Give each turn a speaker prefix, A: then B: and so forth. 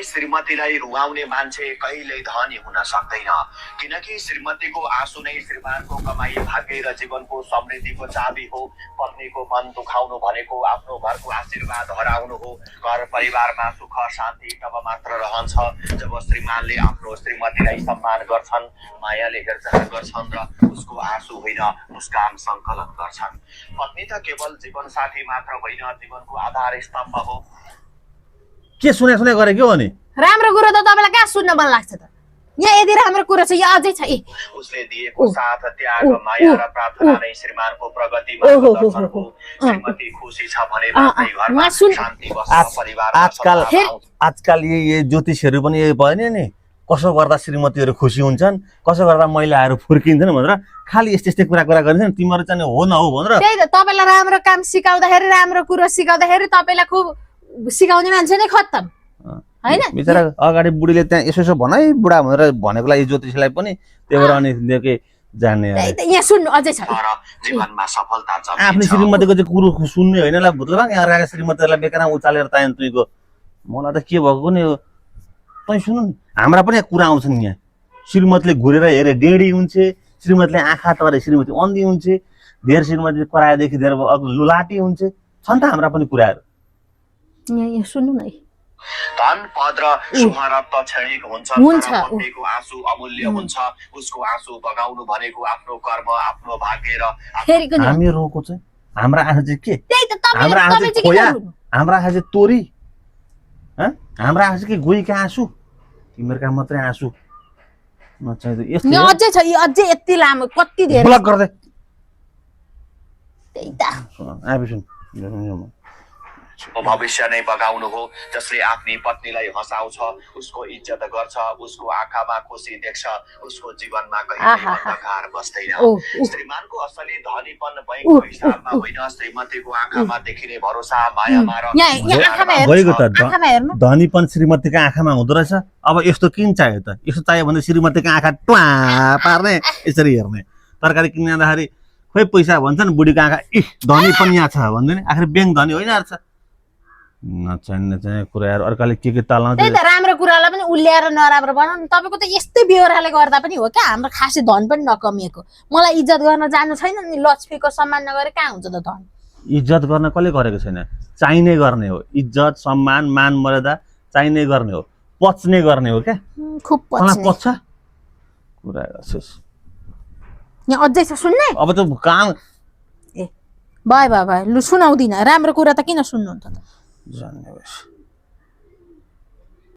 A: श्रीमतीलाई रुवाउने मान्छे कहिल्यै धनी हुन सक्दैन, किनकि श्रीमतीको आँसु नै श्रीमानको कमाई, भाग्य र जीवनको समृद्धिको चाबी हो। पत्नीको मन दुखाउनु भनेको आफ्नो घरको आशीर्वाद हराउनु हो। घर परिवारमा सुख शान्ति तब मात्र रहन्छ जब श्रीमानले आफ्नो श्रीमतीलाई सम्मान गर्छन्, मायाले हेरचाह गर्छन् र उसको आँसु होइन मुस्कान सङ्कलन गर्छन्। पत्नी त केवल जीवन साथी मात्र होइन, जीवनको आधार स्तम्भ हो।
B: के सुने गरे के हो नि?
C: राम्रो कुरा त तपाईलाई कहाँ सुन्न मन लाग्छ त? यहाँ यदि राम्रो कुरा छ यहाँ अझै छ।
A: उसले दिएको साथ, त्याग, माया र प्रार्थना नै श्रीमानको प्रगतिमा दर्शन हो। श्रीमती खुसी छ भने आफ्नै घरमा शान्ति बस्छ, परिवारमा
B: आजकल ये ज्योतिषहरू पनि यही भयो नि, कसो गर्दा श्रीमतीहरू खुसी हुन्छन्, कसो गर्दा महिलाहरू फुर्किन्छन् भनेर खालि यस्तै कुरा गरिन्छन्। तिमीहरू चाहिँ हो न हो भनेर।
C: त्यही त, तपाईलाई राम्रो काम सिकाउँदाखेरि, राम्रो कुरो सिकाउँदाखेरि तपाईलाई खुब सिकाउने मान्छे नै खत्तम हैन।
B: बिचरा अगाडि बुढीले त्यहाँ यसो भन है बुढा भनेर भनेको लागि ज्योतिषलाई पनि त्यो भएर अनि के जान्ने।
C: यहाँ सुन्नु अझै छ।
A: जीवनमा सफलता
B: आफ्नो श्रीमतीको चाहिँ कुरो सुन्ने होइन ल भुत्ला यहाँ श्रीमतीलाई बेकार उचालेर तान तुइको। मलाई त के भएको नि तै सुन्नु नि, हाम्रा पनि कुरा आउँछन् यहाँ। श्रीमतीले घुरेर हेरे डेडी हुन्छ, श्रीमतीले आँखा तरे श्रीमती अन्धी हुन्छ, धेर श्रीमती कराएदेखि धेर लुलाटी हुन्छ, छन् त हाम्रा पनि कुराहरू।
C: यहाँ सुन्नु न,
A: धन पद र सुहारत क्षणिक हुन्छ। पत्नीको आँसु अमूल्य हुन्छ। उसको आँसु बगाउनु भनेको आफ्नो कर्म, आफ्नो भाग्य र
B: हामी रोको चाहिँ हाम्रा आँखा चाहिँ के? हाम्रा आँखा चाहिँ खोया, हाम्रा आँखा चाहिँ तोरी, हाम्रा आँखा चाहिँ के गोहीका आँसु, तिमीहरूका मात्रै आँसु
C: यस्तो अझै छ। अझै यति लामो कति धेरै
B: ब्लक गर्दै
C: त्यही त
B: आएपछि
A: भविष्य नै बगाउनु हो। जसले आफ्नी पत्नीलाई हँसाउँछ, उसको इज्जत गर्छ, उसको आँखामा खुसी देख्छ, उसको जीवनमा कहिल्यै अन्धकार बस्दैन। श्रीमानको असली धनीपन बैंकको हिसाबमा होइन, श्रीमतीको आँखामा देखिने भरोसा, मायामा र
B: गएको त धनीपन श्रीमतीको आँखामा हुँदो रहेछ। अब यस्तो किन चाहियो त? यस्तो चाहियो भने श्रीमतीको आँखा ट्वा पार्ने, यसरी हेर्ने। तरकारी किन्न जाँदाखेरि खोइ पैसा भन्छन्, बुढीको आँखा धनी पनि यहाँ छ भन्दैन। आखिर ब्याङ्क धनी होइन रहेछ। नचाहिने चाहिँ कुराहरू अर्काले के तालाउँछ।
C: त्यही त, राम्रो कुरालाई पनि उल्याएर नराम्रो बनाउनु। तपाईको त यस्तै बेहोराले गर्दा पनि हो क्या हाम्रो खासै धन पनि नकमिएको। मलाई इज्जत गर्न जानु छैन नि, लक्ष्मीको सम्मान नगरे कहाँ हुन्छ त धन?
B: इज्जत गर्न कसले गरेको छैन? चाहिने गर्ने हो। इज्जत सम्मान मान मर्यादा चाहिने गर्ने हो, पच्ने गर्ने हो क्या।
C: खुब
B: पच्छ कुरा गर्छस्।
C: यहाँ अझै छ सुन्ने?
B: अब त काम
C: ए भयो लु सुनाउँदिन। राम्रो कुरा त किन सुन्नुहुन्छ त?
B: जान्ने